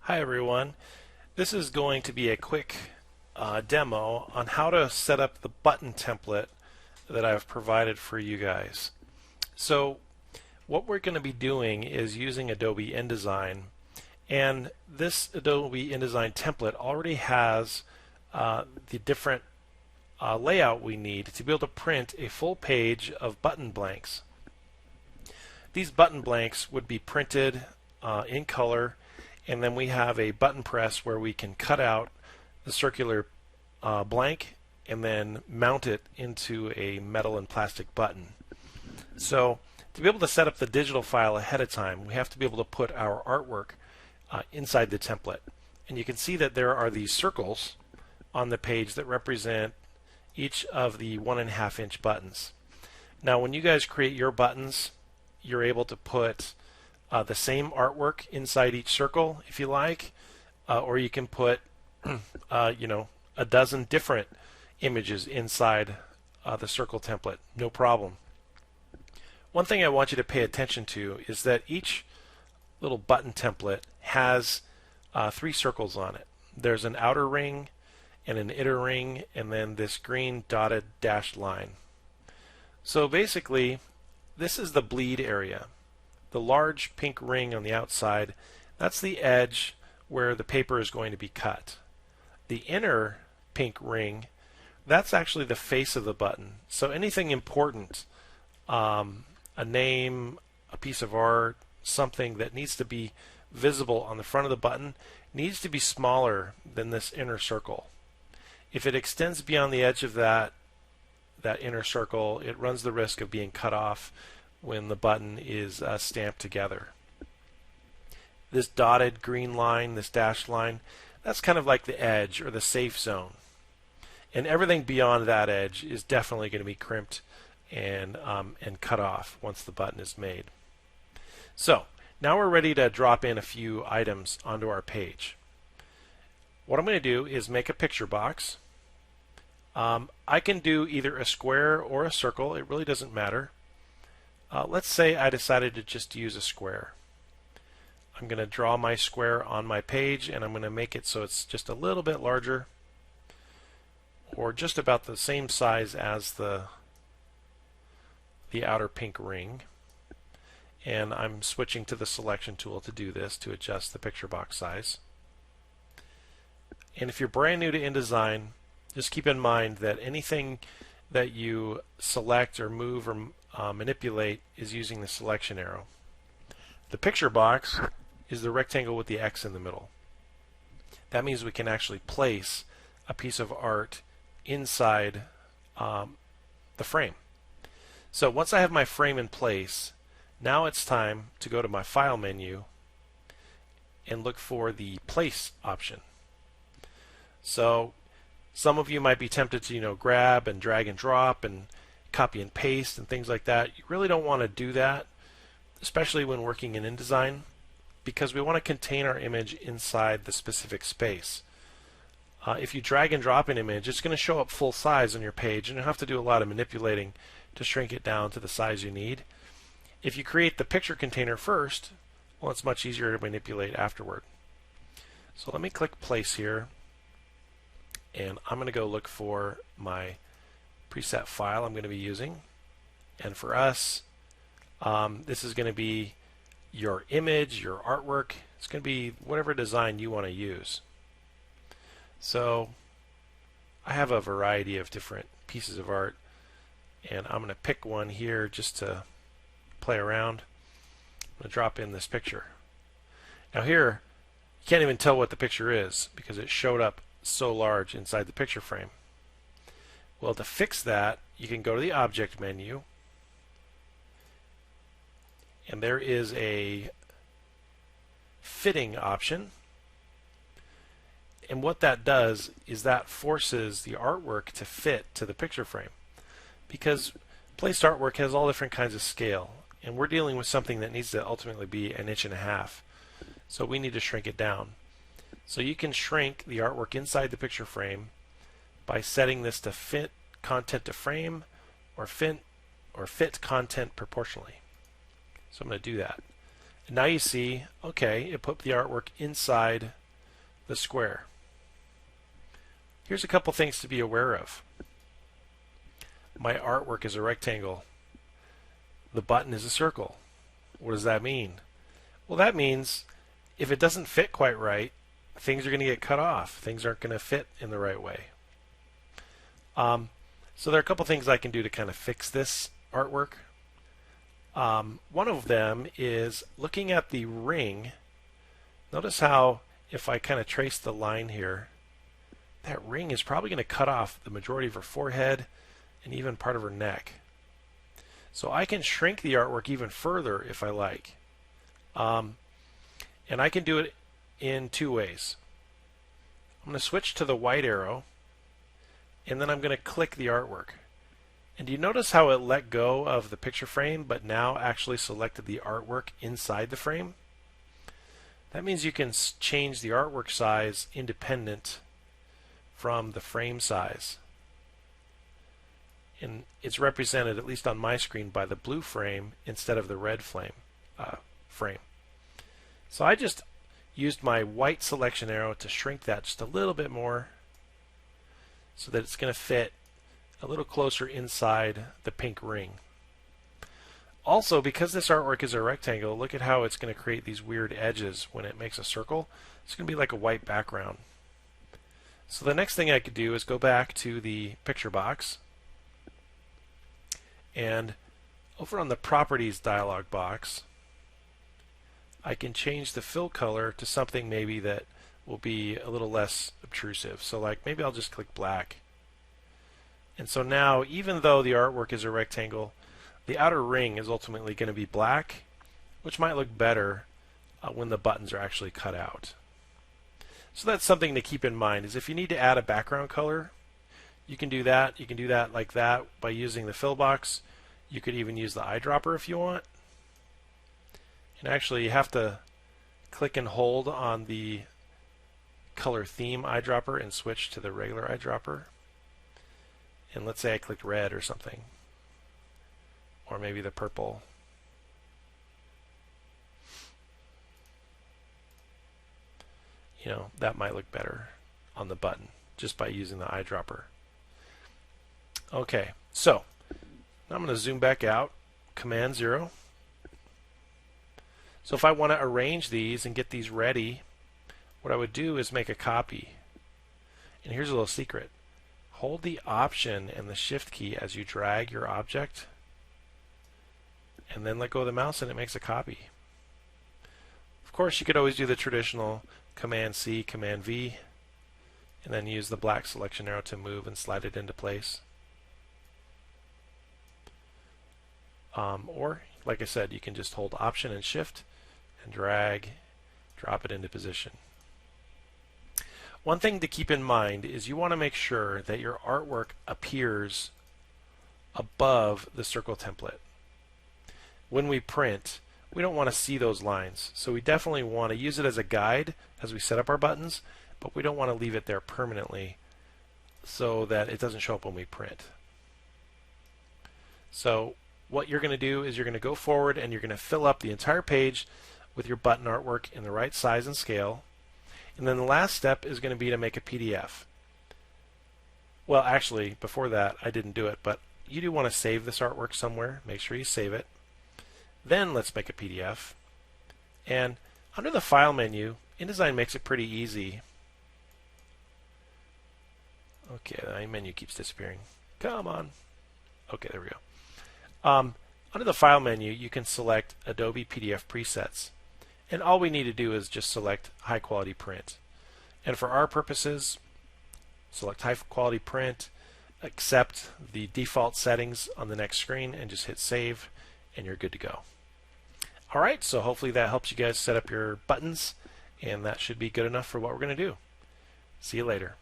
Hi everyone. This is going to be a quick demo on how to set up the button template that I've provided for you guys. So what we're going to be doing is using Adobe InDesign, and this Adobe InDesign template already has the different layout we need to be able to print a full page of button blanks. These button blanks would be printed in color, and then we have a button press where we can cut out the circular blank and then mount it into a metal and plastic button. So to be able to set up the digital file ahead of time, we have to be able to put our artwork inside the template. And you can see that there are these circles on the page that represent each of the 1.5 inch buttons. Now when you guys create your buttons, you're able to put the same artwork inside each circle if you like, or you can put a dozen different images inside the circle template, no problem. One thing I want you to pay attention to is that each little button template has 3 circles on it. There's an outer ring and an inner ring, and then this green dotted dashed line. So basically this is the bleed area. The large pink ring on the outside, that's the edge where the paper is going to be cut. The inner pink ring, that's actually the face of the button. So anything important, a name, a piece of art, something that needs to be visible on the front of the button, needs to be smaller than this inner circle. If it extends beyond the edge of that inner circle, it runs the risk of being cut off when the button is stamped together. This dotted green line, this dashed line, that's kind of like the edge or the safe zone. And everything beyond that edge is definitely going to be crimped and cut off once the button is made. So now we're ready to drop in a few items onto our page. What I'm going to do is make a picture box. I can do either a square or a circle, it really doesn't matter. Let's say I decided to just use a square. I'm going to draw my square on my page, and I'm going to make it so it's just a little bit larger, or just about the same size as the outer pink ring. And I'm switching to the selection tool to do this, to adjust the picture box size. And if you're brand new to InDesign, just keep in mind that anything that you select or move or manipulate is using the selection arrow. The picture box is the rectangle with the X in the middle. That means we can actually place a piece of art inside the frame. So once I have my frame in place, now it's time to go to my File menu and look for the Place option. So some of you might be tempted to grab and drag and drop and copy and paste and things like that. You really don't want to do that, especially when working in InDesign, because we want to contain our image inside the specific space. If you drag and drop an image, it's going to show up full size on your page, and you'll have to do a lot of manipulating to shrink it down to the size you need. If you create the picture container first, well, it's much easier to manipulate afterward. So let me click Place here, and I'm going to go look for my preset file I'm going to be using. And for us, this is going to be your image, your artwork. It's going to be whatever design you want to use. So I have a variety of different pieces of art, and I'm going to pick one here just to play around. I'm going to drop in this picture. Now here, you can't even tell what the picture is because it showed up so large inside the picture frame. Well, to fix that, you can go to the Object menu, and there is a fitting option. And what that does is that forces the artwork to fit to the picture frame, because placed artwork has all different kinds of scale, and we're dealing with something that needs to ultimately be 1.5 inches. So we need to shrink it down. So you can shrink the artwork inside the picture frame by setting this to fit content to frame or fit content proportionally. So I'm going to do that. Now you see, okay, it put the artwork inside the square. Here's a couple things to be aware of. My artwork is a rectangle. The button is a circle. What does that mean? Well, that means if it doesn't fit quite right, things are going to get cut off. Things aren't going to fit in the right way. So there are a couple things I can do to kind of fix this artwork. One of them is looking at the ring. Notice how if I kind of trace the line here, that ring is probably going to cut off the majority of her forehead and even part of her neck. So I can shrink the artwork even further if I like. And I can do it in two ways. I'm going to switch to the white arrow, and then I'm going to click the artwork. And do you notice how it let go of the picture frame but now actually selected the artwork inside the frame? That means you can change the artwork size independent from the frame size. And it's represented, at least on my screen, by the blue frame instead of the red frame. So I just used my white selection arrow to shrink that just a little bit more so that it's going to fit a little closer inside the pink ring. Also, because this artwork is a rectangle, look at how it's going to create these weird edges when it makes a circle. It's going to be like a white background. So the next thing I could do is go back to the picture box, and over on the Properties dialog box, I can change the fill color to something maybe that will be a little less obtrusive. So like maybe I'll just click black. And so now, even though the artwork is a rectangle, the outer ring is ultimately going to be black, which might look better when the buttons are actually cut out. So that's something to keep in mind, is if you need to add a background color, you can do that. You can do that like that by using the fill box. You could even use the eyedropper if you want. And actually you have to click and hold on the color theme eyedropper and switch to the regular eyedropper. And let's say I clicked red or something, or maybe the purple. You know, that might look better on the button just by using the eyedropper. Okay, so now I'm going to zoom back out, Command 0. So if I want to arrange these and get these ready, what I would do is make a copy. And here's a little secret. Hold the Option and the Shift key as you drag your object, and then let go of the mouse and it makes a copy. Of course, you could always do the traditional Command C, Command V, and then use the black selection arrow to move and slide it into place. Or, like I said, you can just hold Option and Shift and drag, drop it into position. One thing to keep in mind is you want to make sure that your artwork appears above the circle template. When we print, we don't want to see those lines, so we definitely want to use it as a guide as we set up our buttons, but we don't want to leave it there permanently so that it doesn't show up when we print. So what you're going to do is you're going to go forward and you're going to fill up the entire page with your button artwork in the right size and scale. And then the last step is going to be to make a PDF. Well, actually, before that, I didn't do it, but you do want to save this artwork somewhere. Make sure you save it. Then let's make a PDF. And under the File menu, InDesign makes it pretty easy. Okay, the menu keeps disappearing. Come on. Okay, there we go. Under the File menu, you can select Adobe PDF Presets. And all we need to do is just select High Quality Print. And for our purposes, select High Quality Print, accept the default settings on the next screen, and just hit Save, and you're good to go. Alright, so hopefully that helps you guys set up your buttons, and that should be good enough for what we're going to do. See you later.